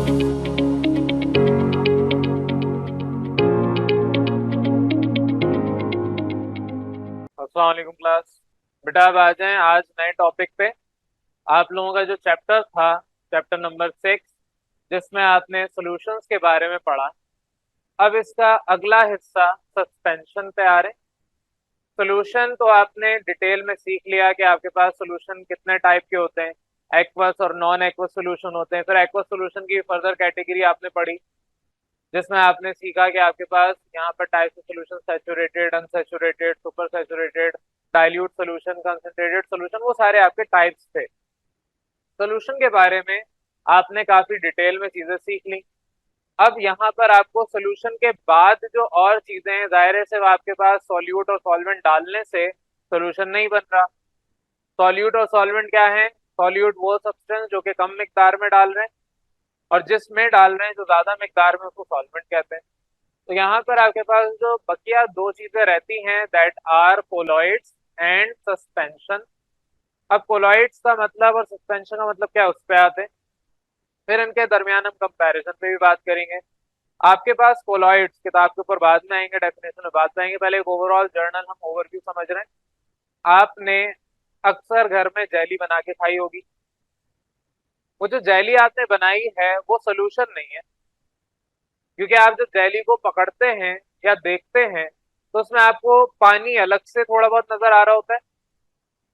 अस्सलाम वालेकुम क्लास। बेटा अब आ जाएं आज नए टॉपिक पे। आप लोगों का जो चैप्टर था, चैप्टर नंबर 6, जिसमें आपने सॉल्यूशंस के बारे में पढ़ा। अब इसका अगला हिस्सा सस्पेंशन पे आ रहे। सॉल्यूशन तो आपने डिटेल में सीख लिया कि आपके पास सॉल्यूशन कितने टाइप के होते हैं, एक्वस और नॉन एक्वस सॉल्यूशन होते हैं। फिर एक्वस सॉल्यूशन की फर्दर कैटेगरी आपने पढ़ी, जिसमें आपने सीखा कि आपके पास यहाँ पर types of solution, saturated, unsaturated, super saturated, dilute solution, concentrated solution, वो सारे आपके टाइप्स थे। सॉल्यूशन के बारे में आपने काफी डिटेल में चीजें सीख ली। अब यहाँ पर आपको सॉल्यूशन के बाद जो और चीजें हैं, जाहिर है सिर्फ आपके पास सॉल्यूट और सॉल्वेंट डालने से सॉल्यूशन नहीं बन रहा। सॉल्यूट और सॉल्वेंट क्या है? सॉल्यूट वो सब्सटेंस जो कि कम मिकदार में डाल रहे हैं, और जिसमें डाल रहे हैं जो ज्यादा मिकदार में, उसको सॉल्वेंट कहते हैं। तो यहाँ पर आपके पास जो बकिया दो चीजें रहती हैं, that are colloids and suspension. अब कोलॉइड्स का मतलब और सस्पेंशन का मतलब क्या है, उस पर आते हैं। फिर इनके दरमियान हम कंपैरिजन पे भी बात करेंगे। आपके पास कोलॉइड्स किताब के ऊपर बाद में आएंगे, डेफिनेशन में बाद में आएंगे, पहले एक ओवरऑल जर्नल हम ओवरव्यू समझ रहे हैं। आपने अक्सर घर में जेली बना के खाई होगी। वो जो जेली आपने बनाई है वो सोल्यूशन नहीं है, क्योंकि आप जब जेली को पकड़ते हैं या देखते हैं तो उसमें आपको पानी अलग से थोड़ा बहुत नजर आ रहा होता है,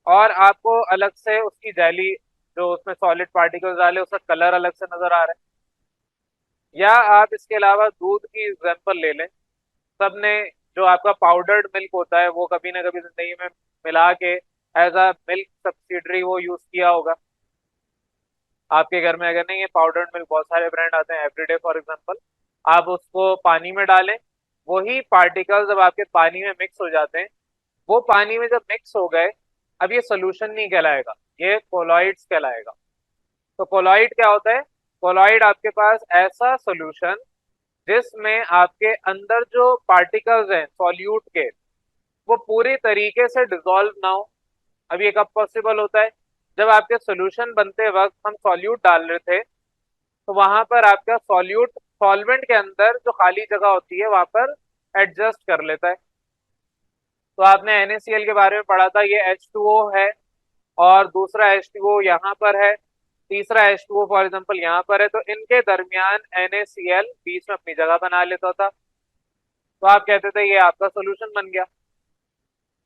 और आपको अलग से उसकी जेली, जो उसमें सॉलिड पार्टिकल्स डाले, उसका कलर अलग से नजर आ रहा है। या आप इसके अलावा दूध की एग्जांपल ले लें। सबने जो आपका पाउडर्ड मिल्क होता है वो कभी ना कभी जिंदगी में मिला के एज अ मिल्क सब्सिडरी वो यूज किया होगा। आपके घर में अगर नहीं है, पाउडर्ड मिल्क बहुत सारे ब्रांड आते हैं, एवरीडे फॉर एग्जांपल। आप उसको पानी में डालें, वही पार्टिकल्स जब आपके पानी में मिक्स हो जाते हैं, वो पानी में जब मिक्स हो गए, अब ये सोल्यूशन नहीं कहलाएगा, ये कोलॉइड्स कहलाएगा। तो कोलॉइड क्या होता है? कोलॉइड आपके पास ऐसा सोल्यूशन जिसमें आपके अंदर जो पार्टिकल्स हैं सॉल्यूट के, वो पूरी तरीके से डिसॉल्व ना हो। अब ये कब पॉसिबल होता है? जब आपके सोल्यूशन बनते वक्त हम सॉल्यूट डाल रहे थे, तो वहां पर आपका सॉल्यूट सॉल्वेंट के अंदर जो खाली जगह होती है वहां पर एडजस्ट कर लेता है। तो आपने NaCl के बारे में पढ़ा था, ये H2O है, और दूसरा H2O यहाँ पर है, तीसरा H2O फॉर एग्जाम्पल यहाँ पर है। तो इनके दरमियान NaCl बीच में अपनी जगह बना लेता था, तो आप कहते थे ये आपका सोल्यूशन बन गया।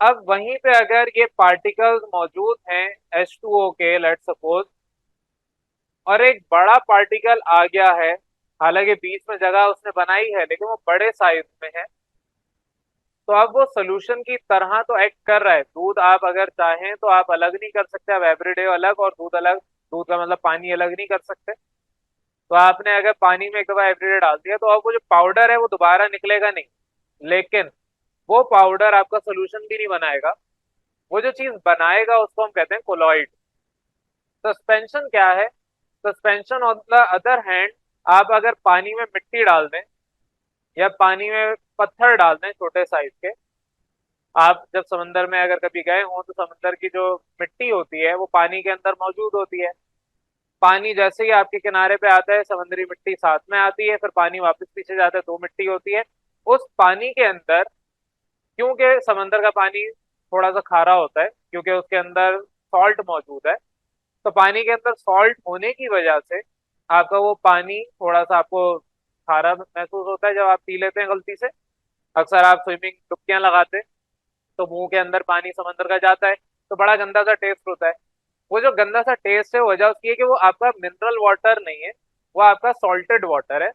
अब वहीं पे अगर ये पार्टिकल्स मौजूद हैं H2O के, लेट्स सपोज, और एक बड़ा पार्टिकल आ गया है, हालांकि बीच में जगह उसने बनाई है लेकिन वो बड़े साइज में है, तो अब वो सोल्यूशन की तरह तो एक्ट कर रहा है। दूध आप अगर चाहें तो आप अलग नहीं कर सकते, आप एवरीडे अलग और दूध अलग, दूध का मतलब पानी अलग नहीं कर सकते। तो आपने अगर पानी में एक दफा एवरीडे डाल दिया, तो अब वो जो पाउडर है वो दोबारा निकलेगा नहीं, लेकिन वो पाउडर आपका सोल्यूशन भी नहीं बनाएगा। वो जो चीज बनाएगा उसको हम कहते हैं कोलॉइड। सस्पेंशन क्या है? Suspension on the other hand, आप अगर पानी में मिट्टी डाल दें या पानी में पत्थर डाल दें छोटे साइज के, आप जब समंदर में अगर कभी गए हो तो समंदर की जो मिट्टी होती है वो पानी के अंदर मौजूद होती है। पानी जैसे ही आपके किनारे पे आता है, समुद्री मिट्टी साथ में आती है, फिर पानी वापस पीछे जाता है, दो मिट्टी होती है। उस पानी के अंदर, क्योंकि समंदर का पानी थोड़ा सा खारा होता है क्योंकि उसके अंदर सॉल्ट मौजूद है, तो पानी के अंदर सॉल्ट होने की वजह से आपका वो पानी थोड़ा सा आपको खारा महसूस होता है जब आप पी लेते हैं गलती से। अक्सर आप स्विमिंग डुबकियां लगाते हैं तो मुंह के अंदर पानी समंदर का जाता है, तो बड़ा गंदा सा टेस्ट होता है। वो जो गंदा सा टेस्ट है, वजह उसकी है कि वो आपका मिनरल वाटर नहीं है, वो आपका सॉल्टेड वाटर है।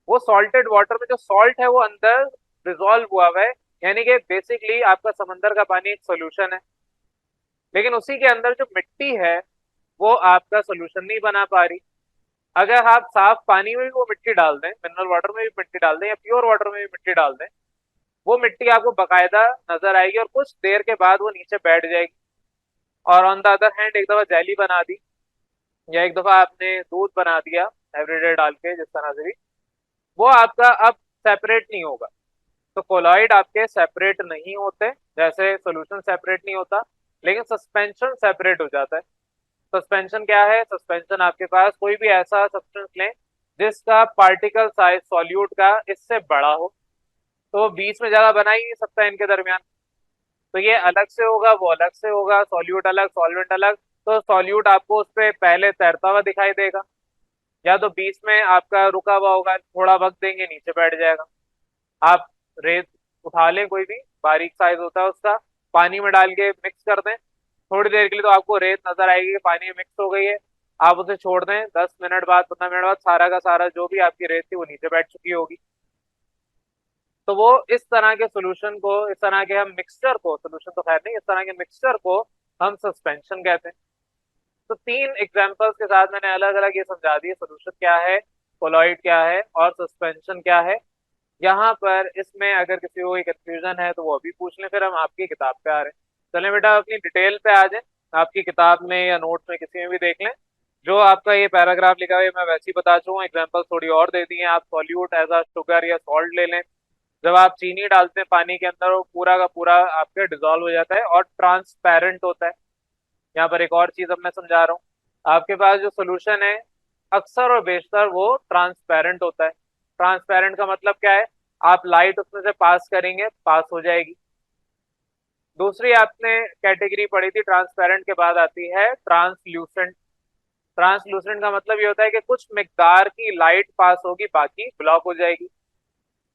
वो सॉल्टेड वाटर में जो सॉल्ट है वो अंदर डिजोल्व हुआ है, यानी कि बेसिकली आपका समंदर का पानी एक सोल्यूशन है। लेकिन उसी के अंदर जो मिट्टी है वो आपका सोल्यूशन नहीं बना पा रही। अगर आप साफ पानी में भी वो मिट्टी डाल दें, मिनरल वाटर में भी मिट्टी डाल दें या प्योर वाटर में भी मिट्टी डाल दें, वो मिट्टी आपको बकायदा नजर आएगी और कुछ देर के बाद वो नीचे बैठ जाएगी। और ऑन द अदर हैंड, एक दफा जेली बना दी या एक दफा आपने दूध बना दिया एवरीडे डाल के, जिस तरह से भी, वो आपका अब सेपरेट नहीं होगा। तो कोलॉइड आपके सेपरेट नहीं होते, जैसे सोल्यूशन सेपरेट नहीं होता, लेकिन सस्पेंशन सेपरेट हो जाता है। सस्पेंशन क्या है? सस्पेंशन आपके पास कोई भी ऐसा सब्सटेंस लें जिसका पार्टिकल साइज सॉल्यूट का इससे बड़ा हो। तो वो बीच में जगह बना ही नहीं सकता इनके दरमियान। तो ये अलग से होगा, वो अलग से होगा, सॉल्यूट अलग सॉल्वेंट अलग। तो सॉल्यूट आपको उस पर पहले तैरता हुआ दिखाई देगा, या तो बीच में आपका रुका हुआ होगा, थोड़ा वक्त देंगे नीचे बैठ जाएगा। आप रेत उठा लें, कोई भी बारीक साइज होता है उसका, पानी में डाल के मिक्स कर दें, थोड़ी देर के लिए तो आपको रेत नजर आएगी कि पानी में मिक्स हो गई है। आप उसे छोड़ दें, 10 मिनट बाद 15 मिनट बाद सारा का सारा जो भी आपकी रेत थी वो नीचे बैठ चुकी होगी। तो वो इस तरह के सोल्यूशन को, इस तरह के हम मिक्सचर को, सोल्यूशन तो खैर नहीं, इस तरह के मिक्सचर को हम सस्पेंशन कहते हैं। तो तीन एग्जांपल्स के साथ मैंने अलग अलग ये समझा दिए, सोल्यूशन क्या है, कोलॉइड क्या है और सस्पेंशन क्या है। यहाँ पर इसमें अगर किसी को कोई कंफ्यूजन है तो वो अभी पूछ लें, फिर हम आपकी किताब पे आ रहे हैं। चलें बेटा अपनी डिटेल पे आ जाए, आपकी किताब में या नोट्स में किसी में भी देख लें। जो आपका ये पैराग्राफ लिखा हुआ है मैं वैसे ही बता चुका हूँ, एग्जाम्पल थोड़ी और दे दी हैं। आप सॉल्यूट एज अ शुगर या सॉल्ट ले लें। जब आप चीनी डालते हैं पानी के अंदर, वो पूरा का पूरा आपके डिजोल्व हो जाता है और ट्रांसपेरेंट होता है। यहाँ पर एक और चीज अब मैं समझा रहा हूँ। आपके पास जो सोल्यूशन है अक्सर और बेशतर वो ट्रांसपेरेंट होता है। ट्रांसपेरेंट का मतलब क्या है, आप लाइट उसमें से पास करेंगे, पास हो जाएगी। दूसरी आपने कैटेगरी पढ़ी थी ट्रांसपेरेंट के बाद आती है ट्रांसल्यूसेंट। ट्रांसल्यूसेंट का मतलब ये होता है कि कुछ मिकदार की लाइट पास होगी, बाकी ब्लॉक हो जाएगी।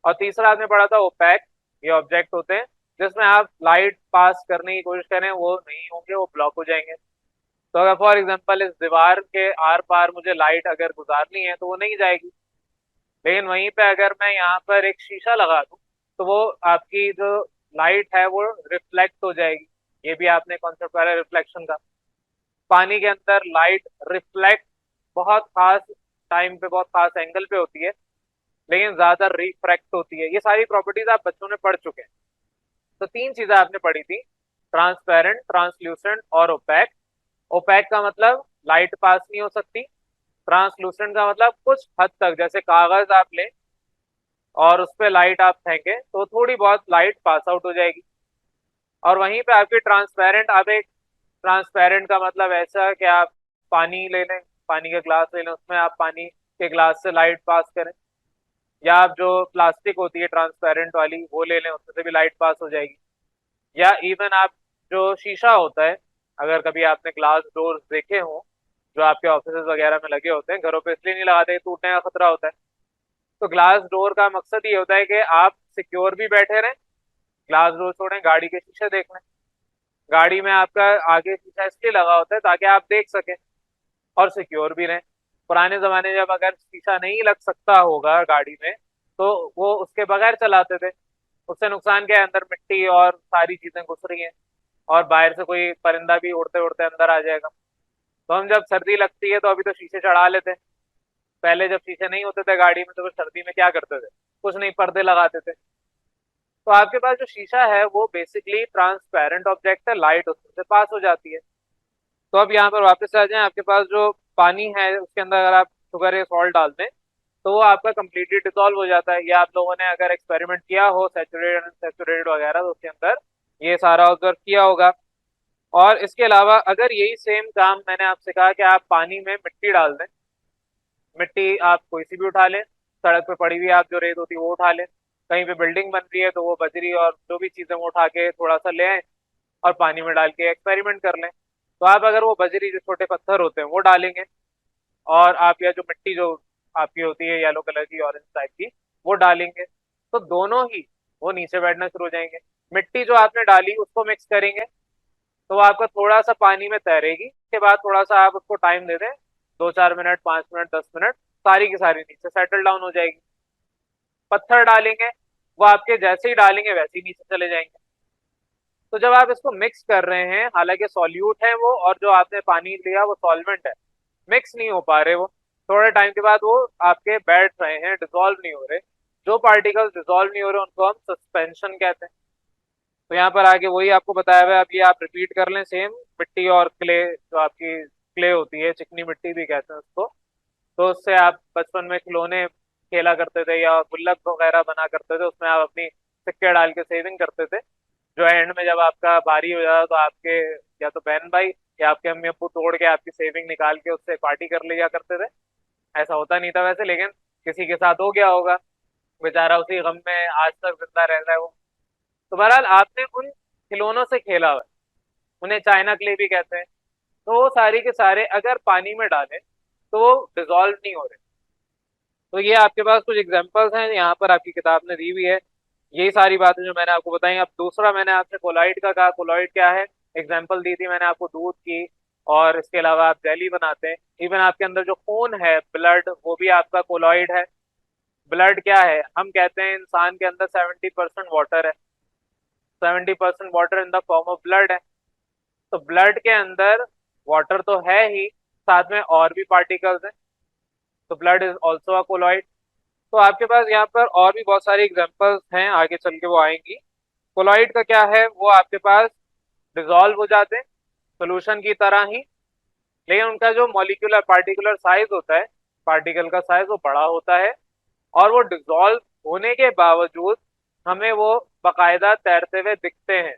और तीसरा आपने पढ़ा था ओपैक। ये ऑब्जेक्ट होते हैं जिसमें आप लाइट पास करने की कोशिश करें, वो नहीं होंगे, वो ब्लॉक हो जाएंगे। तो अगर फॉर एग्जांपल इस दीवार के आर पार मुझे लाइट अगर गुजारनी है तो वो नहीं जाएगी। लेकिन वहीं पे अगर मैं यहाँ पर एक शीशा लगा दूं तो वो आपकी जो लाइट है वो रिफ्लेक्ट हो जाएगी। ये भी आपने कॉन्सेप्ट पढ़ा रिफ्लेक्शन का। पानी के अंदर लाइट रिफ्लेक्ट बहुत खास टाइम पे, बहुत खास एंगल पे होती है, लेकिन ज्यादा रिफ्रैक्ट होती है। ये सारी प्रॉपर्टीज आप बच्चों ने पढ़ चुके हैं। तो तीन चीजें आपने पढ़ी थी, ट्रांसपेरेंट, ट्रांसल्यूसेंट और ओपैक। ओपैक का मतलब लाइट पास नहीं हो सकती। ट्रांसलूसेंट का मतलब कुछ हद तक, जैसे कागज आप लें और उस पर लाइट आप फेंकें तो थोड़ी बहुत लाइट पास आउट हो जाएगी। और वहीं पे आपकी ट्रांसपेरेंट, आप एक ट्रांसपेरेंट का मतलब ऐसा है कि आप पानी ले लें, पानी का ग्लास ले लें, उसमें आप पानी के ग्लास से लाइट पास करें, या आप जो प्लास्टिक होती है ट्रांसपेरेंट वाली वो ले लें, उसमें से भी लाइट पास हो जाएगी। या इवन आप जो शीशा होता है, अगर कभी आपने ग्लास डोर देखे हो जो आपके ऑफिस वगैरह में लगे होते हैं, घरों पे इसलिए नहीं लगाते, टूटने का खतरा होता है। तो ग्लास डोर का मकसद ये होता है कि आप सिक्योर भी बैठे रहें, ग्लास डोर छोड़ें, गाड़ी के शीशे देख लें। गाड़ी में आपका आगे शीशा इसलिए लगा होता है ताकि आप देख सकें और सिक्योर भी रहें। पुराने जमाने जब अगर शीशा नहीं लग सकता होगा गाड़ी में तो वो उसके बगैर चलाते थे। उससे नुकसान क्या है, अंदर मिट्टी और सारी चीजें घुस रही हैं, और बाहर से कोई परिंदा भी उड़ते उड़ते अंदर आ जाएगा। तो हम जब सर्दी लगती है तो अभी तो शीशे चढ़ा लेते हैं। पहले जब शीशे नहीं होते थे गाड़ी में तो वो सर्दी में क्या करते थे, कुछ नहीं, पर्दे लगाते थे। तो आपके पास जो शीशा है वो बेसिकली ट्रांसपेरेंट ऑब्जेक्ट है, लाइट उसमें से पास हो जाती है। तो अब यहाँ पर वापस आ जाएं, आपके पास जो पानी है उसके अंदर अगर आप शुगर या सॉल्ट डाल दें तो वो आपका कंप्लीटली डिसॉल्व हो जाता है। ये आप लोगों ने अगर एक्सपेरिमेंट किया हो सैचुरेटेड अनसैचुरेटेड वगैरह तो उसके अंदर ये सारा ऑब्जर्व किया होगा। और इसके अलावा अगर यही सेम काम मैंने आपसे कहा कि आप पानी में मिट्टी डाल दें, मिट्टी आप कोई सी भी उठा लें, सड़क पे पड़ी हुई आप जो रेत होती है वो उठा लें, कहीं पे बिल्डिंग बन रही है तो वो बजरी और जो भी चीजें वो उठा के थोड़ा सा ले आए और पानी में डाल के एक्सपेरिमेंट कर लें। तो आप अगर वो बजरी जो छोटे पत्थर होते हैं वो डालेंगे, और आप या जो मिट्टी जो आपकी होती है येलो कलर की ऑरेंज टाइप की वो डालेंगे, तो दोनों ही वो नीचे बैठना शुरू हो जाएंगे। मिट्टी जो आपने डाली उसको मिक्स करेंगे तो वो आपका थोड़ा सा पानी में तैरेगी, उसके बाद थोड़ा सा आप उसको टाइम दे दें, 2-4 मिनट, 5 मिनट, 10 मिनट, सारी की सारी नीचे सेटल डाउन हो जाएगी। पत्थर डालेंगे, वो आपके जैसे ही डालेंगे वैसे ही नीचे चले जाएंगे। तो जब आप इसको मिक्स कर रहे हैं, हालांकि सॉल्यूट है वो और जो आपने पानी लिया वो सॉल्वेंट है, मिक्स नहीं हो पा रहे वो, थोड़े टाइम के बाद वो आपके बैठ रहे हैं, डिसॉल्व नहीं हो रहे। जो पार्टिकल्स डिसॉल्व नहीं हो रहे उनको हम सस्पेंशन कहते हैं। तो यहाँ पर आगे वही आपको बताया हुआ है, अब ये आप रिपीट कर लें सेम। मिट्टी और क्ले, जो आपकी क्ले होती है, चिकनी मिट्टी भी कहते हैं उसको, तो उससे आप बचपन में खिलौने खेला करते थे या गुल्लक वगैरह बना करते थे, उसमें आप अपनी सिक्के डाल के सेविंग करते थे। जो एंड में जब आपका बारी हो जाता तो आपके या तो बहन भाई या आपके अम्मी अब्बू तोड़ के आपकी सेविंग निकाल के उससे पार्टी कर लिया करते थे। ऐसा होता नहीं था वैसे, लेकिन किसी के साथ हो गया होगा, बेचारा उसी गम में आज तक जिंदा रह रहा है वो। तो बहरहाल आपने उन खिलौनों से खेला हुआ है, उन्हें चाइना क्ले भी कहते हैं। तो वो सारी के सारे अगर पानी में डालें तो वो डिजोल्व नहीं हो रहे। तो ये आपके पास कुछ एग्जांपल्स हैं, यहाँ पर आपकी किताब ने दी हुई है, यही सारी बातें जो मैंने आपको बताई। अब दूसरा मैंने आपसे कोलॉइड का कहा, कोलॉइड क्या है, एग्जांपल दी थी मैंने आपको दूध की, और इसके अलावा आप जेली बनाते हैं। इवन आपके अंदर जो खून है, ब्लड, वो भी आपका कोलॉइड है। ब्लड क्या है, हम कहते हैं इंसान के अंदर 70% वाटर है, 70% water in the form of blood है। तो ब्लड के अंदर वाटर तो है ही, साथ में और भी पार्टिकल्स हैं। तो blood is also a colloid. तो आपके पास यहाँ पर और भी बहुत सारी एग्जांपल्स हैं, आगे चल के वो आएंगी। कोलॉइड का क्या है, वो आपके पास डिजोल्व हो जाते हैं सोल्यूशन की तरह ही, लेकिन उनका जो मॉलिक्यूलर पार्टिकुलर साइज होता है, पार्टिकल का साइज वो बड़ा होता है। और वो डिजोल्व होने के बावजूद हमें वो बकायदा तैरते हुए दिखते हैं।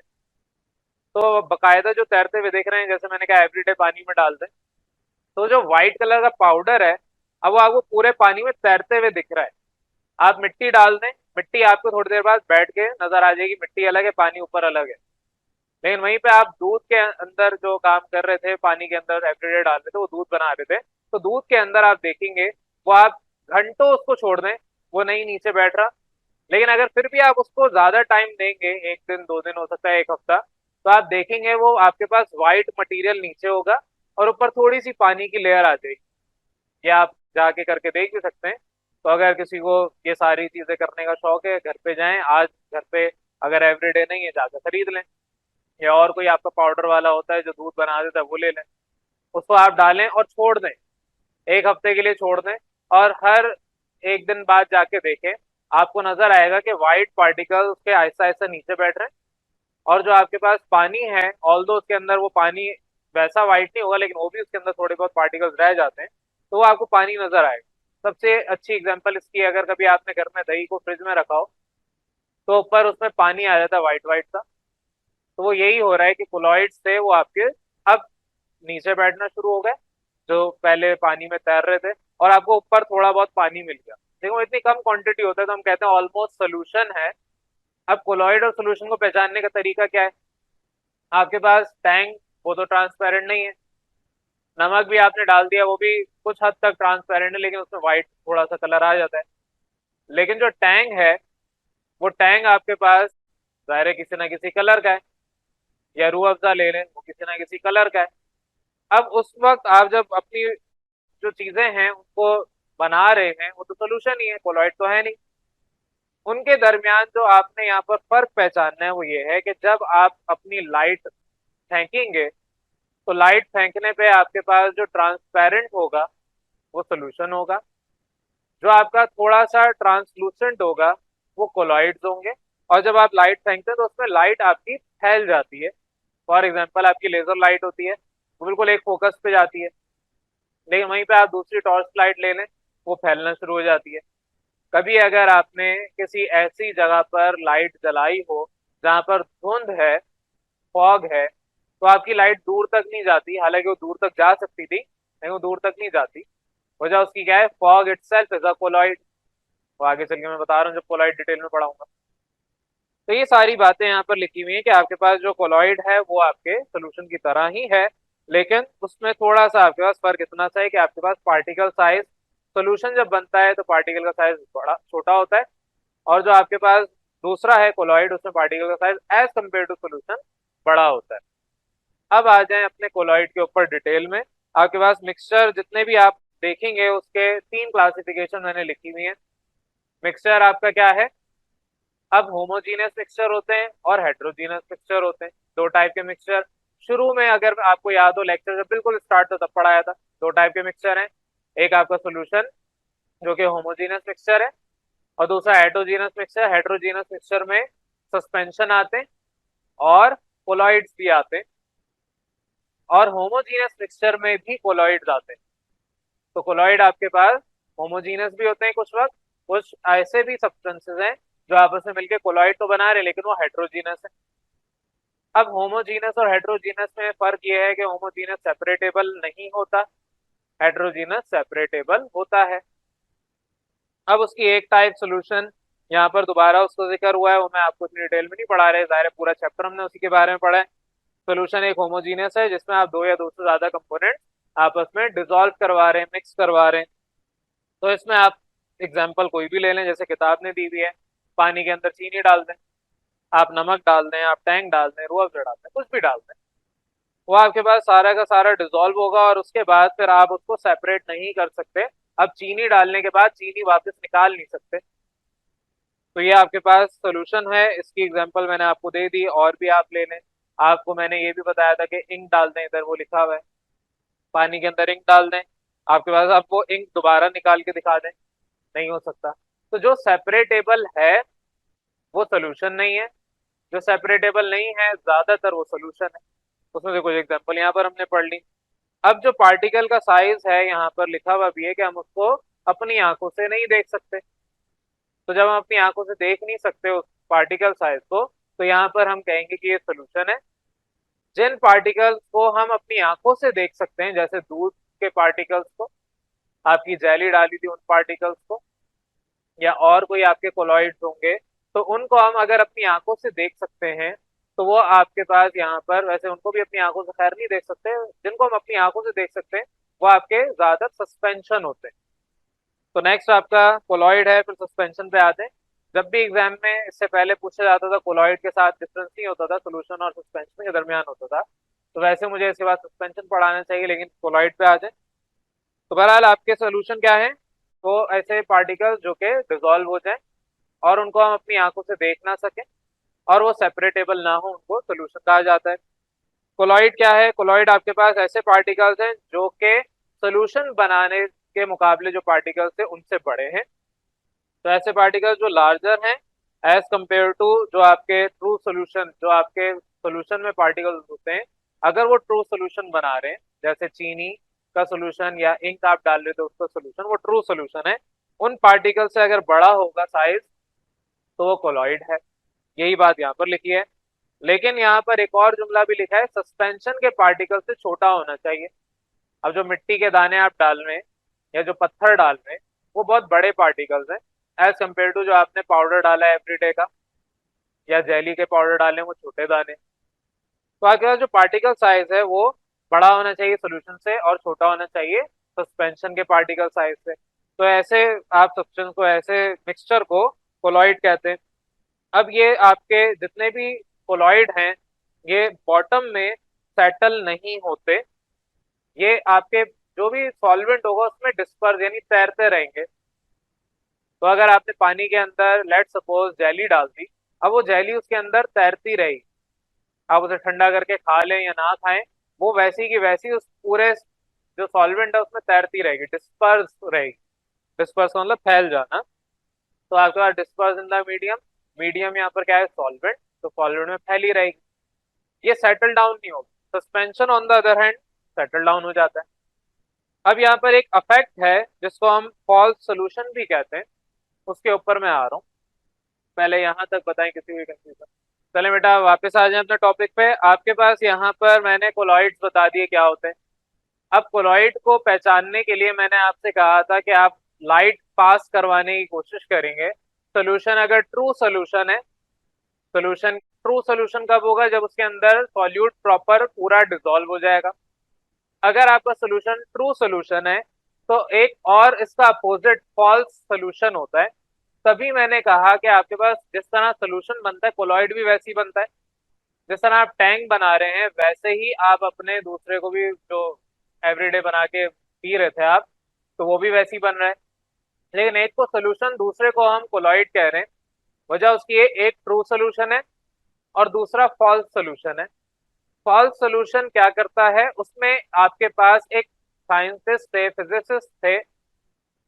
तो बकायदा जो तैरते हुए दिख रहे हैं, जैसे मैंने कहा एवरीडे पानी में डाल दें, तो जो व्हाइट कलर का पाउडर है, अब वो आपको पूरे पानी में तैरते हुए दिख रहा है। आप मिट्टी डाल दें, मिट्टी आपको थोड़ी देर बाद बैठ के नजर आ जाएगी, मिट्टी अलग है पानी ऊपर अलग है। लेकिन वहीं पे आप दूध के अंदर जो काम कर रहे थे, पानी के अंदर एवरीडे डाल रहे थे, वो दूध बना रहे थे, तो दूध के अंदर आप देखेंगे वो आप घंटों उसको छोड़ दें, वो नहीं नीचे बैठ रहा। लेकिन अगर फिर भी आप उसको ज्यादा टाइम देंगे, एक दिन 2 दिन हो सकता है, एक हफ्ता, तो आप देखेंगे वो आपके पास व्हाइट मटेरियल नीचे होगा और ऊपर थोड़ी सी पानी की लेयर आ जाएगी। ये आप जाके करके देख भी सकते हैं। तो अगर किसी को ये सारी चीजें करने का शौक है, घर पे जाएं आज, घर पे अगर एवरीडे नहीं है जाकर खरीद लें, या और कोई आपका पाउडर वाला होता है जो दूध बना देता है वो ले लें, उसको आप डालें और छोड़ दें, एक हफ्ते के लिए छोड़ दें। और हर एक दिन बाद जाके देखें, आपको नजर आएगा कि व्हाइट पार्टिकल उसके आहिस्ता आहिस्ता नीचे बैठ रहे हैं। और जो आपके पास पानी है, ऑल्दो उसके अंदर वो पानी वैसा व्हाइट नहीं होगा, लेकिन वो भी उसके अंदर थोड़े बहुत पार्टिकल्स रह जाते हैं, तो वो आपको पानी नजर आएगा। सबसे अच्छी एग्जांपल इसकी, अगर कभी आपने घर में दही को फ्रिज में रखा हो, तो ऊपर उसमें पानी आ जाता है व्हाइट व्हाइट सा, तो वो यही हो रहा है कि कोलॉइड्स थे वो आपके अब नीचे बैठना शुरू हो गए, जो पहले पानी में तैर रहे थे, और आपको ऊपर थोड़ा बहुत पानी मिल गया। देखो इतनी कम क्वांटिटी होता है तो हम कहते हैं ऑलमोस्ट सोल्यूशन है। अब कोलॉइड और सोल्यूशन को पहचानने का तरीका क्या है, आपके पास टैंक, वो तो ट्रांसपेरेंट नहीं है, नमक भी आपने डाल दिया वो भी कुछ हद तक ट्रांसपेरेंट है, लेकिन उसमें व्हाइट थोड़ा सा कलर आ जाता है। लेकिन जो टैंक है, वो टैंक आपके पास जाहिर है किसी ना किसी कलर का है, या रूह अफ़ज़ा ले लें, वो किसी ना किसी कलर का है। अब उस वक्त आप जब अपनी जो चीजें हैं उनको बना रहे हैं, वो तो सोल्यूशन ही है, कोलॉइड तो है नहीं। उनके दरमियान जो आपने यहाँ पर फर्क पहचानना है वो ये है कि जब आप अपनी लाइट फेंकेंगे, तो लाइट फेंकने पे आपके पास जो ट्रांसपेरेंट होगा वो सोल्यूशन होगा, जो आपका थोड़ा सा ट्रांसलूसेंट होगा वो कोलॉइड्स होंगे। और जब आप लाइट फेंकते हैं तो उसमें लाइट आपकी फैल जाती है। फॉर एग्जाम्पल आपकी लेजर लाइट होती है, वो बिल्कुल एक फोकस पे जाती है, लेकिन वहीं पे आप दूसरी टॉर्च लाइट ले लें, वो फैलना शुरू हो जाती है। कभी अगर आपने किसी ऐसी जगह पर लाइट जलाई हो जहां पर धुंध है, फॉग है, तो आपकी लाइट दूर तक नहीं जाती, हालांकि वो दूर तक जा सकती थी लेकिन वो दूर तक नहीं जाती। वजह उसकी क्या है, fog itself is a colloid. वो आगे चल के मैं बता रहा हूँ जब कोलॉइड डिटेल में पढ़ाऊंगा। तो ये सारी बातें यहाँ पर लिखी हुई है कि आपके पास जो कोलॉइड है वो आपके सोल्यूशन की तरह ही है, लेकिन उसमें थोड़ा सा आपके पास फर्क इतना सा है कि आपके पास पार्टिकल साइज, सोल्यूशन जब बनता है तो पार्टिकल का साइज बड़ा छोटा होता है, और जो आपके पास दूसरा है कोलॉइड, उसमें पार्टिकल का size as compare to solution बड़ा होता है। अब आ जाए अपने कोलॉइड के ऊपर डिटेल में। आपके पास मिक्सचर जितने भी आप देखेंगे उसके 3 क्लासिफिकेशन मैंने लिखी हुई है। मिक्सचर आपका क्या है, अब होमोजीनियस मिक्सचर होते हैं और हेट्रोजीनियस मिक्सचर होते हैं, 2 टाइप के मिक्सचर। शुरू में अगर आपको याद हो लेक्चर जब बिल्कुल स्टार्ट था तब पढ़ाया था, 2 टाइप के मिक्सचर हैं, एक आपका सोल्यूशन जो कि होमोजीनियस मिक्सचर है, और दूसरा हेट्रोजीनियस मिक्सचर। हेट्रोजीनियस मिक्सचर में सस्पेंशन आते हैं और कोलॉइड्स भी आते हैं, और होमोजीनियस मिक्सचर में भी कोलॉइड्स आते हैं। तो कोलॉइड आपके पास होमोजीनियस भी होते हैं कुछ वक्त, कुछ ऐसे भी सब्सटेंसेस हैं जो आपस में मिलकर कोलॉइड तो बना रहे हैं लेकिन वो हेट्रोजीनियस है। अब होमोजीनस और हेट्रोजीनस में फर्क ये है कि होमोजीनस सेपरेटेबल नहीं होता, हेट्रोजीनस सेपरेटेबल होता है। अब उसकी एक टाइप सोल्यूशन यहाँ पर दोबारा उसको जिक्र हुआ है, वो मैं आपको इतनी डिटेल में नहीं पढ़ा रहे, ज़ाहिर है पूरा चैप्टर हमने उसी के बारे में पढ़ा है। सोल्यूशन एक होमोजीनियस है जिसमें आप दो या दो से ज्यादा कंपोनेंट आपस में डिसॉल्व करवा रहे हैं, मिक्स करवा रहे हैं। तो इसमें आप एग्जाम्पल कोई भी ले लें, जैसे किताब ने दी हुई है, पानी के अंदर चीनी डाल दें, आप नमक डाल दें, आप टैंक डाल दें, रूह अफ़ज़ा डाल दें, कुछ भी डाल दें, वो आपके पास सारा का सारा डिसॉल्व होगा और उसके बाद फिर आप उसको सेपरेट नहीं कर सकते। अब चीनी डालने के बाद चीनी वापस निकाल नहीं सकते। तो ये आपके पास सोल्यूशन है, इसकी एग्जांपल मैंने आपको दे दी, और भी आप ले लें। आपको मैंने ये भी बताया था कि इंक डाल दें, इधर वो लिखा हुआ है, पानी के अंदर इंक डाल दें, आपके पास आप वो इंक दोबारा निकाल के दिखा दें, नहीं हो सकता। तो जो सेपरेटेबल है वो सोल्यूशन नहीं है, जो सेपरेटेबल नहीं है ज्यादातर वो सोल्यूशन है। उसमें से कुछ एग्जांपल यहाँ पर हमने पढ़ ली। अब जो पार्टिकल का साइज है यहाँ पर लिखा हुआ भी है कि हम उसको अपनी आंखों से नहीं देख सकते। तो जब हम अपनी आंखों से देख नहीं सकते उस पार्टिकल साइज को, तो यहाँ पर हम कहेंगे कि ये सोल्यूशन है। जिन पार्टिकल्स को हम अपनी आंखों से देख सकते हैं, जैसे दूध के पार्टिकल्स को, आपकी जेली डाली थी उन पार्टिकल्स को, या और कोई आपके कोलॉइड्स होंगे, तो उनको हम अगर अपनी आंखों से देख सकते हैं, तो वो आपके पास यहाँ पर, वैसे उनको भी अपनी आंखों से खैर नहीं देख सकते, जिनको हम अपनी आंखों से देख सकते हैं वो आपके ज्यादा सस्पेंशन होते हैं। तो नेक्स्ट आपका कोलॉइड है, फिर सस्पेंशन पे आते हैं। जब भी एग्जाम में इससे पहले पूछा जाता था कोलॉइड के साथ डिफरेंस नहीं होता था, सोल्यूशन और सस्पेंशन के दरमियान होता था, तो वैसे मुझे इसके बाद सस्पेंशन पढ़ाना चाहिए, लेकिन कोलॉइड पे आ जाए। तो बहरहाल आपके सोल्यूशन क्या है, तो ऐसे पार्टिकल्स जो कि डिसॉल्व हो जाए और उनको हम अपनी आंखों से देख ना सकें और वो सेपरेटेबल ना हो, उनको सोल्यूशन कहा जाता है। कोलॉइड क्या है, कोलॉइड आपके पास ऐसे पार्टिकल्स हैं जो कि सोल्यूशन बनाने के मुकाबले जो पार्टिकल्स थे उनसे बड़े हैं। तो ऐसे पार्टिकल्स जो लार्जर हैं एज कंपेयर टू जो आपके ट्रू सोल्यूशन, जो आपके सोल्यूशन में पार्टिकल्स होते हैं, अगर वो ट्रू सोल्यूशन बना रहे हैं, जैसे चीनी का सोल्यूशन या इंक आप डाल रहे थे उसका सोल्यूशन, वो ट्रू सोल्यूशन है, उन पार्टिकल से अगर बड़ा होगा साइज तो वो कोलॉइड है। यही बात यहाँ पर लिखी है। लेकिन यहाँ पर एक और जुमला भी लिखा है, सस्पेंशन के पार्टिकल से छोटा होना चाहिए। अब जो मिट्टी के दाने आप डाल रहे हैं या जो पत्थर डाल रहे हैं वो बहुत बड़े पार्टिकल्स हैं एज कम्पेयर टू जो आपने पाउडर डाला है एवरीडे का, या जेली के पाउडर डाले हैं वो छोटे दाने। तो आपके पास जो पार्टिकल साइज है वो बड़ा होना चाहिए सोल्यूशन से और छोटा होना चाहिए सस्पेंशन के पार्टिकल साइज से। तो ऐसे आप सब्सटेंस को, ऐसे मिक्सचर को कोलॉइड कहते हैं। अब ये आपके जितने भी कोलॉइड हैं ये बॉटम में सेटल नहीं होते, ये आपके जो भी सॉल्वेंट होगा उसमें डिस्पर्स यानी तैरते रहेंगे। तो अगर आपने पानी के अंदर लेट सपोज जेली डाल दी, अब वो जेली उसके अंदर तैरती रहेगी, आप उसे ठंडा करके खा लें या ना खाएं, वो वैसी की वैसी उस पूरे जो सॉल्वेंट है उसमें तैरती रहेगी, डिस्पर्स रहेगी। डिस्पर्स का मतलब फैल जाना। तो आपके पास disperse in the medium, medium यहाँ पर क्या है सॉल्वेंट, तो सॉल्वेंट में फैली रहेगी, ये सेटल डाउन नहीं होगी। Suspension on the other hand settle down हो जाता है। अब यहाँ पर एक अफेक्ट है जिसको हम फॉल्स सोल्यूशन भी कहते हैं, उसके ऊपर मैं आ रहा हूँ। पहले यहाँ तक बताएं किसी भी कंफ्यूजन। चले बेटा वापस आ जाए अपने टॉपिक पे। आपके पास यहाँ पर मैंने कोलॉइड्स बता दिए क्या होते हैं। अब कोलॉइड को पहचानने के लिए मैंने आपसे कहा था कि आप लाइट पास करवाने की कोशिश करेंगे। सोल्यूशन अगर ट्रू सोल्यूशन है, सोल्यूशन ट्रू सोल्यूशन कब होगा, जब उसके अंदर सॉल्यूट प्रॉपर पूरा डिसॉल्व हो जाएगा। अगर आपका सोल्यूशन ट्रू सोल्यूशन है तो एक और इसका अपोजिट फॉल्स सोल्यूशन होता है। तभी मैंने कहा कि आपके पास जिस तरह सोल्यूशन बनता है कोलॉइड भी वैसे ही बनता है। जिस तरह आप टैंक बना रहे हैं वैसे ही आप अपने दूसरे को भी, जो एवरीडे बना के पी रहे थे आप, तो वो भी वैसे ही बन रहा है। लेकिन एक को सोल्यूशन, दूसरे को हम कोलॉइड कह रहे हैं। वजह उसकी एक ट्रू सोल्यूशन है और दूसरा फॉल्स सोल्यूशन है। फॉल्स सोल्यूशन क्या करता है, उसमें आपके पास एक साइंटिस्ट थे, फिजिसिस्ट थे,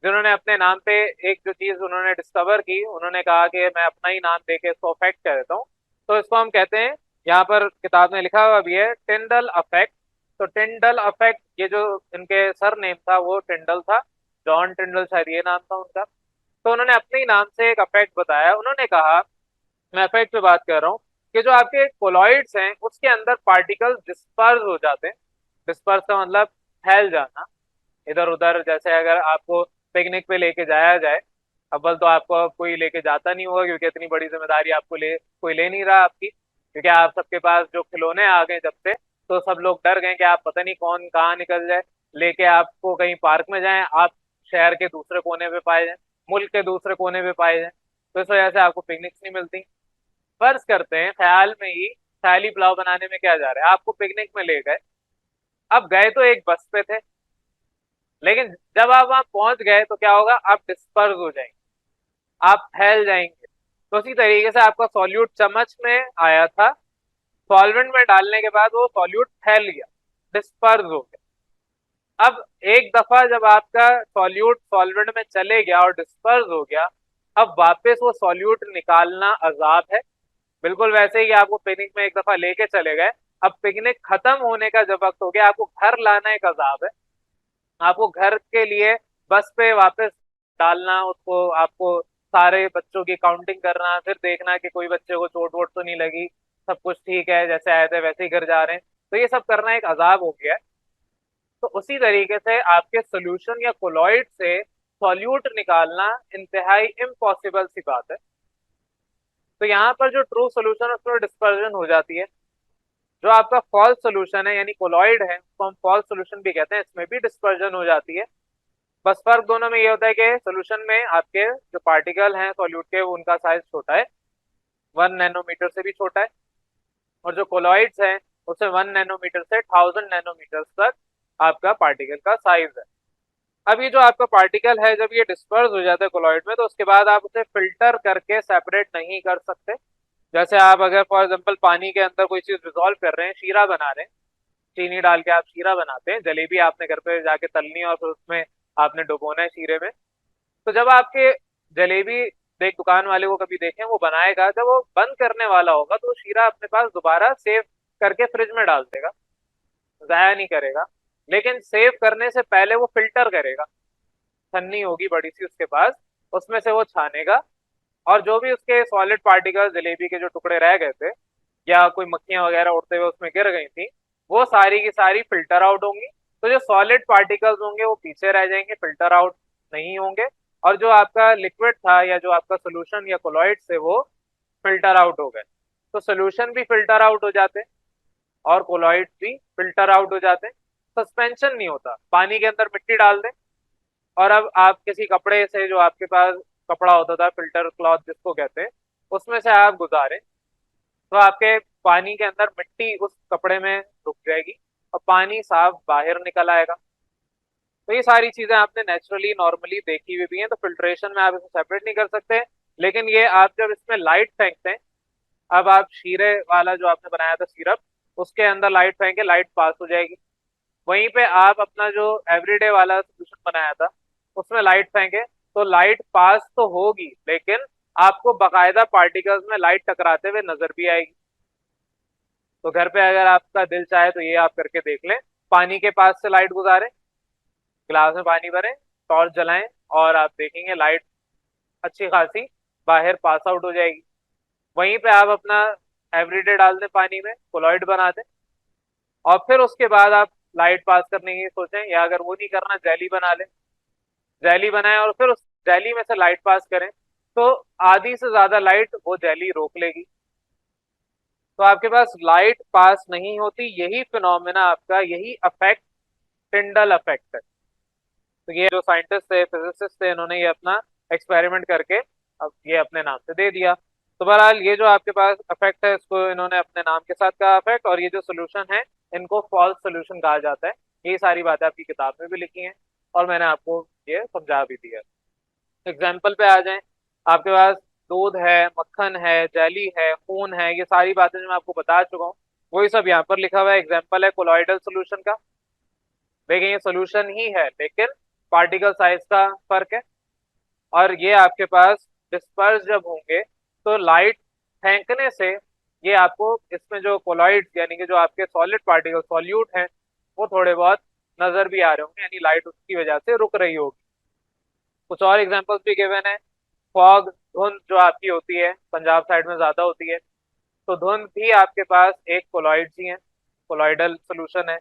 जिन्होंने अपने नाम पे एक जो चीज उन्होंने डिस्कवर की, उन्होंने कहा कि मैं अपना ही नाम देके इसको अफेक्ट कर देता हूँ। तो इसको हम कहते हैं, यहाँ पर किताब में लिखा हुआ भी है, टिंडल अफेक्ट। तो टिंडल अफेक्ट, ये जो इनके सर नेम था वो टिंडल था, जॉन टिंडल शायद ये नाम था उनका। तो उन्होंने अपने ही नाम से एक अफेक्ट बताया। उन्होंने कहा, मैं इफेक्ट पे बात कर रहा हूँ, कि जो आपके कोलॉइड्स हैं उसके अंदर पार्टिकल्स डिस्पर्स हो जाते हैं। डिस्पर्स का मतलब फैल जाना। इधर उधर। जैसे अगर आपको पिकनिक पे लेके जाया जाए, अव्वल तो आपको कोई लेके जाता नहीं होगा, क्योंकि इतनी बड़ी जिम्मेदारी आपको कोई ले नहीं रहा आपकी, क्योंकि आप सबके पास जो खिलौने आ गए जब से, तो सब लोग डर गए कि आप पता नहीं कौन कहाँ निकल जाए, लेके आपको कहीं पार्क में जाएं, आप शहर के दूसरे कोने पे पाए जाएं, मुल्क के दूसरे कोने पे पाए जाएं। तो इस वजह से आपको पिकनिक्स नहीं मिलती। फर्ज करते हैं ख्याल में ही, ख्याली पुलाव बनाने में क्या जा रहा है, आपको पिकनिक में ले गए। अब गए तो एक बस पे थे, लेकिन जब आप वहां पहुंच गए तो क्या होगा, आप डिस्पर्स हो जाएंगे, आप फैल जाएंगे। तो उसी तरीके से आपका सॉल्यूट चम्मच में आया था, सॉल्वेंट में डालने के बाद वो सॉल्यूट फैल गया, डिस्पर्स हो गया। अब एक दफा जब आपका सॉल्यूट सॉल्वेंट में चले गया और डिस्पर्स हो गया, अब वापस वो सॉल्यूट निकालना अजाब है। बिल्कुल वैसे ही आपको पिकनिक में एक दफा लेके चले गए, अब पिकनिक खत्म होने का जब वक्त हो गया, आपको घर लाना एक अजाब है। आपको घर के लिए बस पे वापस डालना उसको, आपको सारे बच्चों की काउंटिंग करना, फिर देखना कि कोई बच्चे को चोट वोट तो नहीं लगी, सब कुछ ठीक है, जैसे आए थे वैसे ही घर जा रहे हैं। तो ये सब करना एक अजाब हो गया है। तो उसी तरीके से आपके सोल्यूशन या कोलॉइड से सॉल्यूट निकालना इंतहाई इम्पॉसिबल सी बात है। तो यहाँ पर जो ट्रू सोल्यूशन है उसमें डिस्पर्जन हो जाती है। जो आपका फॉल्स सोल्यूशन है यानी कोलॉइड है, उसको हम फॉल्स सोल्यूशन भी कहते हैं, इसमें भी डिस्पर्जन हो जाती है। बस फर्क दोनों में ये होता है कि सोल्यूशन में आपके जो पार्टिकल हैं सॉल्यूट के, उनका साइज छोटा है, 1 नैनोमीटर से भी छोटा है। और जो कोलॉइड्स हैं उसमें 1 नैनोमीटर से 1000 नैनोमीटर तक आपका पार्टिकल का साइज है। अब ये जो आपका पार्टिकल है जब ये डिस्पर्स हो जाता है कोलॉइड में, तो उसके बाद आप उसे फिल्टर करके सेपरेट नहीं कर सकते। जैसे आप अगर फॉर एग्जांपल पानी के अंदर कोई चीज डिजोल्व कर रहे हैं, शीरा बना रहे हैं, चीनी डाल के आप शीरा बनाते हैं, जलेबी आपने घर पे जाके तलनी है और फिर उसमें आपने डुबोना है शीरे में। तो जब आपके जलेबी एक दुकान वाले को कभी देखें, वो बनाएगा, जब वो बंद करने वाला होगा तो वो शीरा अपने पास दोबारा सेव करके फ्रिज में डाल देगा, जाया नहीं करेगा। लेकिन सेव करने से पहले वो फिल्टर करेगा, छन्नी होगी बड़ी सी उसके पास, उसमें से वो छानेगा, और जो भी उसके सॉलिड पार्टिकल्स जलेबी के जो टुकड़े रह गए थे, या कोई मक्खियां वगैरह उड़ते हुए उसमें गिर गई थी, वो सारी की सारी फिल्टर आउट होंगी। तो जो सॉलिड पार्टिकल्स होंगे वो पीछे रह जाएंगे, फिल्टर आउट नहीं होंगे, और जो आपका लिक्विड था या जो आपका सोल्यूशन या कोलॉइड से वो फिल्टर आउट हो गए। तो सोल्यूशन भी फिल्टर आउट हो जाते हैं और कोलॉइड भी फिल्टर आउट हो जाते हैं। सस्पेंशन नहीं होता, पानी के अंदर मिट्टी डाल दें और अब आप किसी कपड़े से, जो आपके पास कपड़ा होता था फिल्टर क्लॉथ जिसको कहते हैं, उसमें से आप गुजारें, तो आपके पानी के अंदर मिट्टी उस कपड़े में रुक जाएगी और पानी साफ बाहर निकल आएगा। तो ये सारी चीजें आपने नेचुरली नॉर्मली देखी हुई भी हैं, तो फिल्ट्रेशन में आप इसे सेपरेट नहीं कर सकते। लेकिन ये आप जब इसमें लाइट फेंकते हैं, अब आप शीरे वाला जो आपने बनाया था सिरप, उसके अंदर लाइट फेंके, लाइट पास हो जाएगी। वहीं पे आप अपना जो एवरीडे वाला सोल्यूशन बनाया था उसमें लाइट फेंके, तो लाइट पास तो होगी, लेकिन आपको बकायदा पार्टिकल्स में लाइट टकराते हुए नजर भी आएगी। तो घर पे अगर आपका दिल चाहे तो ये आप करके देख लें, पानी के पास से लाइट गुजारें, गिलास में पानी भरें, टॉर्च जलाएं, और आप देखेंगे लाइट अच्छी खासी बाहर पास आउट हो जाएगी। वहीं पे आप अपना एवरीडे डाल दें पानी में, कोलॉइड बना दें, और फिर उसके बाद आप लाइट पास करने की सोचें, या अगर वो नहीं करना, जेली बना लें, जेली बनाएं और फिर उस जेली में से लाइट पास करें, तो आधी से ज्यादा लाइट वो जेली रोक लेगी। तो आपके पास लाइट पास नहीं होती, यही फिनोमेना आपका, यही अफेक्ट टिंडल अफेक्ट है। तो ये जो साइंटिस्ट थे, फिजिसिस्ट थे, इन्होंने ये अपना एक्सपेरिमेंट करके अब ये अपने नाम से दे दिया। तो बहरहाल ये जो आपके पास अफेक्ट है, इसको इन्होंने अपने नाम के साथ कहा अफेक्ट, और ये जो सोल्यूशन है इनको फॉल्स सोल्यूशन कहा जाता है। ये सारी बातें आपकी किताब में भी लिखी हैं और मैंने आपको ये समझा भी दिया। एग्जाम्पल पे आ जाएं, आपके पास दूध है, मक्खन है, जेली है, खून है, ये सारी बातें जो मैं आपको बता चुका हूँ वही सब यहाँ पर लिखा हुआ है। एग्जाम्पल है कोलॉइडल सोल्यूशन का। देखिए ये सोल्यूशन ही है, लेकिन पार्टिकल साइज का फर्क है। और ये आपके पास डिस्पर्स जब होंगे तो लाइट फेंकने से ये आपको इसमें जो कोलॉइड यानी कि जो आपके सॉलिड पार्टिकल सॉल्यूट हैं वो थोड़े बहुत नजर भी आ रहे होंगे, यानी लाइट उसकी वजह से रुक रही होगी। कुछ और एग्जांपल्स भी गिवन है। फॉग, धुंध जो आपकी होती है, पंजाब साइड में ज्यादा होती है, तो धुंध भी आपके पास एक कोलॉइड ही है, कोलॉइडल सोल्यूशन है।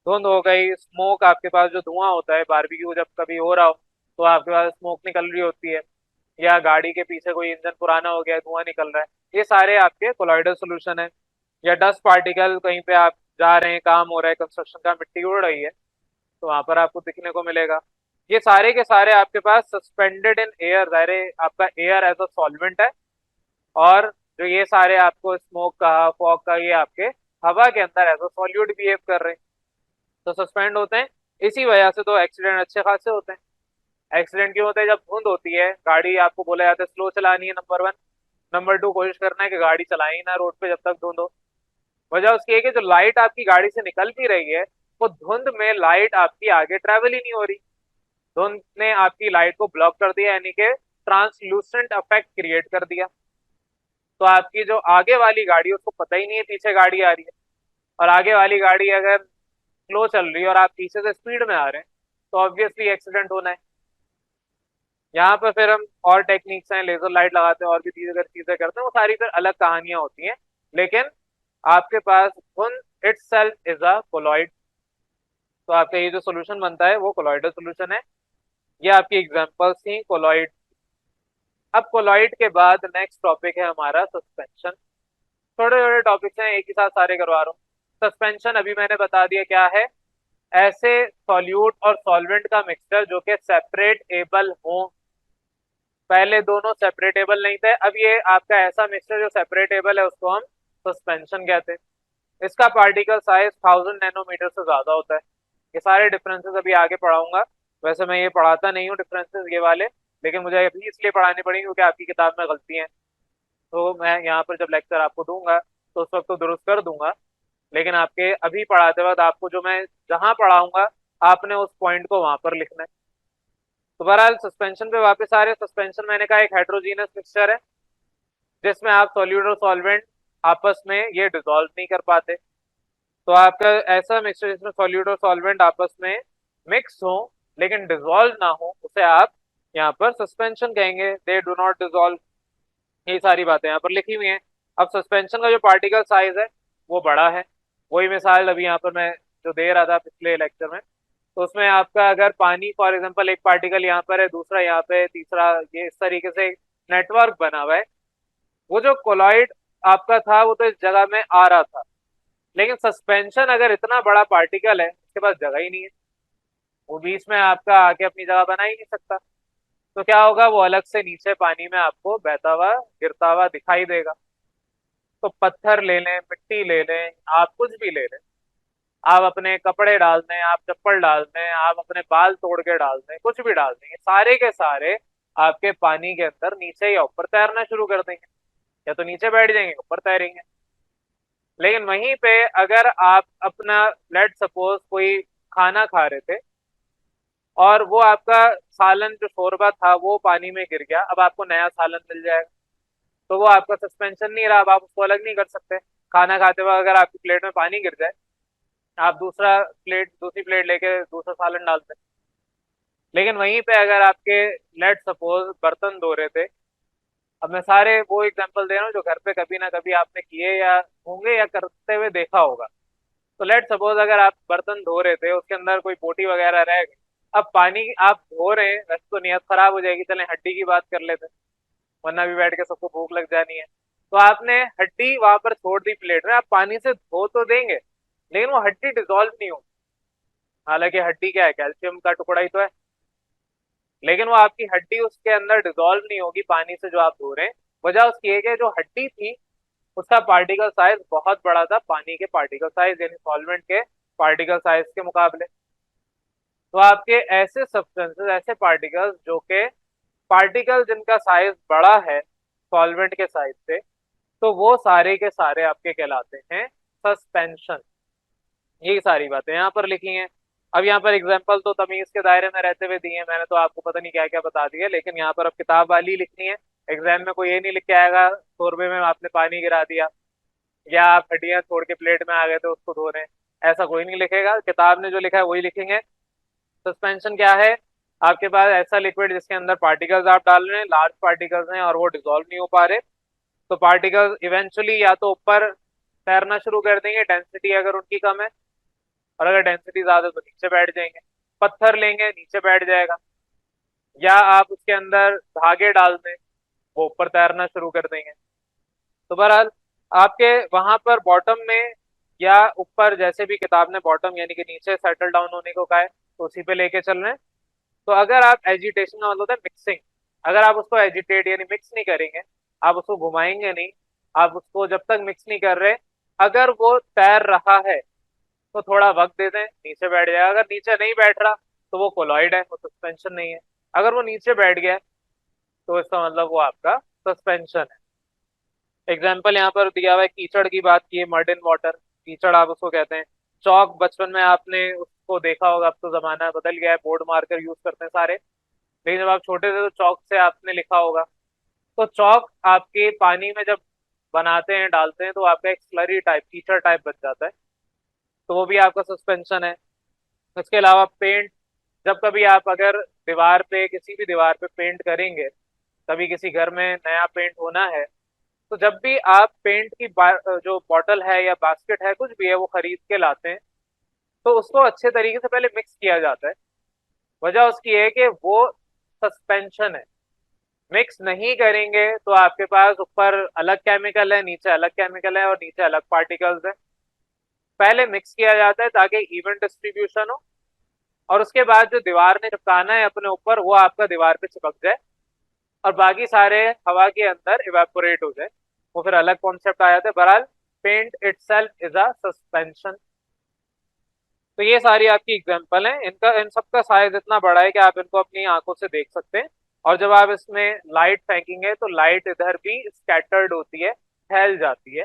धुंध हो गई, स्मोक, आपके पास जो धुआं होता है बारबेक्यू जब कभी हो रहा हो तो आपके पास स्मोक निकल रही होती है, या गाड़ी के पीछे कोई इंजन पुराना हो गया धुआं निकल रहा है, ये सारे आपके कोलॉइडल सोल्यूशन है। या डस्ट पार्टिकल, कहीं पे आप जा रहे हैं, काम हो रहा है कंस्ट्रक्शन का, मिट्टी उड़ रही है तो वहां पर आपको दिखने को मिलेगा। ये सारे के सारे आपके पास सस्पेंडेड इन एयर, जाहिर है आपका एयर एज अ सॉल्वेंट है, और जो ये सारे आपको स्मोक का, फॉग का, ये आपके हवा के अंदर एज अ सॉल्यूट बिहेव कर रहे हैं, तो सस्पेंड होते हैं। इसी वजह से तो एक्सीडेंट अच्छे खासे होते हैं। एक्सीडेंट क्यों होते हैं? जब धुंध होती है, गाड़ी आपको बोला जाता है स्लो चलानी है, नंबर वन। नंबर टू, कोशिश करना है कि गाड़ी चलाए ही ना रोड पे जब तक धुंध हो। वजह उसकी है कि जो लाइट आपकी गाड़ी से निकल भी रही है, वो धुंध में लाइट आपकी आगे ट्रेवल ही नहीं हो रही। धुंध ने आपकी लाइट को ब्लॉक कर दिया, यानी कि ट्रांसलूसेंट इफेक्ट क्रिएट कर दिया। तो आपकी जो आगे वाली गाड़ी है उसको पता ही नहीं है पीछे गाड़ी आ रही है, और आगे वाली गाड़ी अगर स्लो चल रही है और आप पीछे से स्पीड में आ रहे हैं तो ऑब्वियसली एक्सीडेंट होना है। यहाँ पर फिर हम और टेक्निक्स हैं, लेजर लाइट लगाते हैं और भी चीजें अगर चीजें करते हैं, वो सारी फिर अलग कहानियां होती हैं। लेकिन आपके पास धुंध it self is a colloid, तो आपका ये जो सोल्यूशन बनता है वो कोलॉइडल सोल्यूशन है। ये आपकी एग्जांपल्स थी कोलॉइड। अब कोलॉइड के बाद नेक्स्ट टॉपिक है हमारा सस्पेंशन। छोटे छोटे टॉपिक्स हैं, एक ही साथ सारे करवा रहा हूँ। सस्पेंशन अभी मैंने बता दिया क्या है, ऐसे सॉल्यूट और सॉल्वेंट का मिक्सचर जो कि सेपरेटेबल हो। पहले दोनों सेपरेटेबल नहीं थे, अब ये आपका ऐसा मिक्सचर जो सेपरेटेबल है उसको हम सस्पेंशन कहते हैं। इसका पार्टिकल साइज 1000 नैनोमीटर से ज्यादा होता है। ये सारे डिफरेंसेस अभी आगे पढ़ाऊंगा। वैसे मैं ये पढ़ाता नहीं हूँ डिफरेंसेस ये वाले, लेकिन मुझे अभी इसलिए पढ़ानी पड़ेंगे क्योंकि आपकी किताब में गलती है। तो मैं यहाँ पर जब लेक्चर आपको दूंगा तो उस वक्त तो दुरुस्त कर दूंगा, लेकिन आपके अभी पढ़ाते वक्त आपको जो मैं जहां पढ़ाऊंगा आपने उस पॉइंट को वहां पर लिखना है। तो बहरहाल सस्पेंशन पे वापस आ रहे हैं। सस्पेंशन मैंने कहा एक हेट्रोजीनस मिक्सचर है जिसमें आप सॉल्यूट और सॉल्वेंट आपस में ये डिसॉल्व नहीं कर पाते। तो आपका ऐसा मिक्सचर जिसमें सॉल्यूट और सॉल्वेंट आपस में मिक्स हो लेकिन डिसॉल्व ना हो, उसे आप यहाँ पर सस्पेंशन कहेंगे। दे डू नॉट डिसॉल्व, ये सारी बातें यहाँ पर लिखी हुई हैं। अब सस्पेंशन का जो पार्टिकल साइज है वो बड़ा है। वही मिसाल अभी यहाँ पर मैं जो दे रहा था पिछले लेक्चर में, तो उसमें आपका अगर पानी फॉर एग्जांपल एक पार्टिकल यहाँ पर है, दूसरा यहाँ पे, तीसरा, ये इस तरीके से नेटवर्क बना हुआ है। वो जो कोलॉइड आपका था वो तो इस जगह में आ रहा था, लेकिन सस्पेंशन अगर इतना बड़ा पार्टिकल है उसके पास जगह ही नहीं है, वो बीच में आपका आके अपनी जगह बना ही नहीं सकता। तो क्या होगा, वो अलग से नीचे पानी में आपको बहता हुआ गिरता हुआ दिखाई देगा। तो पत्थर ले लें, मिट्टी ले लें, आप कुछ भी ले लें, आप अपने कपड़े डाल दें, आप चप्पल डाल दें, आप अपने बाल तोड़ के डाल दें, कुछ भी डाल देंगे, सारे के सारे आपके पानी के अंदर नीचे या ऊपर तैरना शुरू कर देंगे। या तो नीचे बैठ जाएंगे, ऊपर तैरेंगे। लेकिन वहीं पे अगर आप अपना, लेट सपोज कोई खाना खा रहे थे और वो आपका सालन जो शोरबा था वो पानी में गिर गया, अब आपको नया सालन मिल जाएगा, तो वो आपका सस्पेंशन नहीं रहा, अब आप उसको अलग नहीं कर सकते। खाना खाते वक्त अगर आपकी प्लेट में पानी गिर जाए, आप दूसरी प्लेट लेके दूसरा सालन डालते हैं। लेकिन वहीं पे अगर आपके, लेट सपोज बर्तन धो रहे थे, अब मैं सारे वो एग्जांपल दे रहा हूँ जो घर पे कभी ना कभी आपने किए या होंगे या करते हुए देखा होगा। तो लेट सपोज अगर आप बर्तन धो रहे थे, उसके अंदर कोई बोटी वगैरह रह गई, अब पानी आप धो रहे हैं, वैसे तो नियत खराब हो जाएगी, चलें हड्डी की बात कर लेते हैं, वरना भी बैठ के सबको भूख लग जानी है। तो आपने हड्डी वहां पर छोड़ दी प्लेट में, आप पानी से धो तो देंगे लेकिन वो हड्डी डिसॉल्व नहीं होगी। हालांकि हड्डी क्या है, कैल्शियम का टुकड़ा ही तो है, लेकिन वो आपकी हड्डी उसके अंदर डिसॉल्व नहीं होगी पानी से जो आप धो रहे हैं। वजह उसकी है कि जो हड्डी थी उसका पार्टिकल साइज बहुत बड़ा था पानी के पार्टिकल साइज, यानी सॉल्वेंट के पार्टिकल साइज के मुकाबले। तो आपके ऐसे सब्सटेंसेस, ऐसे पार्टिकल्स जो के पार्टिकल जिनका साइज बड़ा है सॉल्वेंट के साइज से, तो वो सारे के सारे आपके कहलाते हैं सस्पेंशन। यही सारी बातें यहाँ पर लिखी हैं। अब यहाँ पर एग्जाम्पल तो तमीज के दायरे में रहते हुए दिए हैं, मैंने तो आपको पता नहीं क्या क्या बता दिया, लेकिन यहाँ पर अब किताब वाली लिखनी है। एग्जाम में कोई ये नहीं लिख के आएगा शोरबे में आपने पानी गिरा दिया, या आप हड्डियां छोड़ के प्लेट में आ गए थे उसको धो रहे हैं, ऐसा कोई नहीं लिखेगा। किताब ने जो लिखा है वही लिखेंगे। सस्पेंशन क्या है, आपके पास ऐसा लिक्विड जिसके अंदर पार्टिकल्स आप डाल रहे हैं, लार्ज पार्टिकल्स हैं और वो डिसॉल्व नहीं हो पा रहे, तो पार्टिकल्स इवेंचुअली या तो ऊपर तैरना शुरू कर देंगे, डेंसिटी अगर उनकी कम है, और अगर डेंसिटी ज्यादा तो नीचे बैठ जाएंगे। पत्थर लेंगे नीचे बैठ जाएगा, या आप उसके अंदर धागे डाल दें, वो ऊपर तैरना शुरू कर देंगे। तो बहरहाल आपके वहां पर बॉटम में या ऊपर, जैसे भी किताब ने बॉटम यानी कि नीचे सेटल डाउन होने को कहा है, तो उसी पे लेके चल रहे हैं। तो अगर आप एजिटेशन का मतलब होता है मिक्सिंग, अगर आप उसको एजिटेट यानी मिक्स नहीं करेंगे, आप उसको घुमाएंगे नहीं, आप उसको जब तक मिक्स नहीं कर रहे, अगर वो तैर रहा है तो थोड़ा वक्त दे दें, नीचे बैठ जाएगा। अगर नीचे नहीं बैठ रहा तो वो कोलॉइड है, वो सस्पेंशन नहीं है। अगर वो नीचे बैठ गया तो इसका मतलब वो आपका सस्पेंशन है। एग्जाम्पल यहाँ पर दिया हुआ है, कीचड़ की बात की है, मड इन वाटर, कीचड़ आप उसको कहते हैं। चौक, बचपन में आपने उसको देखा होगा, अब तो जमाना बदल गया है, बोर्ड मार्कर यूज करते हैं सारे, लेकिन जब आप छोटे थे तो चौक से आपने लिखा होगा। तो चौक आपके पानी में जब बनाते हैं, डालते हैं, तो आपका एक स्लरी टाइप, कीचड़ टाइप बन जाता है, तो वो भी आपका सस्पेंशन है। इसके अलावा पेंट, जब कभी आप अगर दीवार पे, किसी भी दीवार पे पेंट करेंगे, कभी किसी घर में नया पेंट होना है, तो जब भी आप पेंट की जो बॉटल है या बास्केट है, कुछ भी है, वो खरीद के लाते हैं, तो उसको अच्छे तरीके से पहले मिक्स किया जाता है। वजह उसकी है कि वो सस्पेंशन है। मिक्स नहीं करेंगे तो आपके पास ऊपर अलग केमिकल है, नीचे अलग केमिकल है, और नीचे अलग पार्टिकल्स है। पहले मिक्स किया जाता है ताकि इवन डिस्ट्रीब्यूशन हो, और उसके बाद जो दीवार ने चिपकाना है अपने ऊपर, वो आपका दीवार पे चिपक जाए, और बाकी सारे हवा के अंदर इवेपोरेट हो जाए। वो फिर अलग कॉन्सेप्ट आ जाता है। बहरहाल paint itself is a suspension. तो ये सारी आपकी एग्जांपल हैं, इनका इन सबका साइज इतना बड़ा है कि आप इनको अपनी आंखों से देख सकते हैं। और जब आप इसमें लाइट फेंकेंगे तो लाइट इधर भी स्कैटर्ड होती है, फैल जाती है,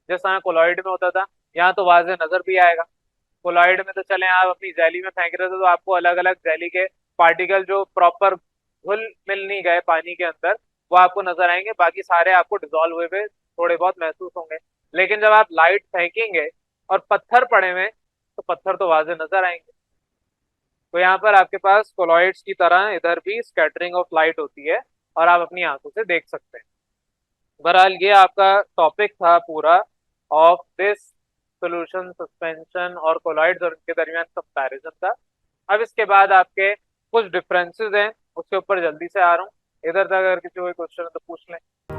जैसा कोलॉइड में होता था। यहाँ तो वाजे नजर भी आएगा। कोलॉइड में तो चले आप अपनी जैली में फेंक रहे थे, तो आपको अलग अलग जैली के पार्टिकल जो प्रॉपर घुल मिल नहीं गए पानी के अंदर, वो आपको नजर आएंगे, बाकी सारे आपको डिजोल्व हुए हुए थोड़े बहुत महसूस होंगे। लेकिन जब आप लाइट फेंकेंगे और पत्थर पड़े हुए, तो पत्थर तो वाजे नजर आएंगे। तो यहाँ पर आपके पास कोलॉइड्स की तरह इधर भी स्कैटरिंग ऑफ लाइट होती है, और आप अपनी आंखों से देख सकते हैं। बहरहाल ये आपका टॉपिक था पूरा, ऑफ दिस सोल्यूशन, सस्पेंशन और कोलॉइड्स और इनके दरमियान कंपैरिजन का। अब इसके बाद आपके कुछ डिफरेंसेस हैं, उसके ऊपर जल्दी से आ रहा हूँ। इधर तक अगर किसी को कोई क्वेश्चन है तो पूछ लें।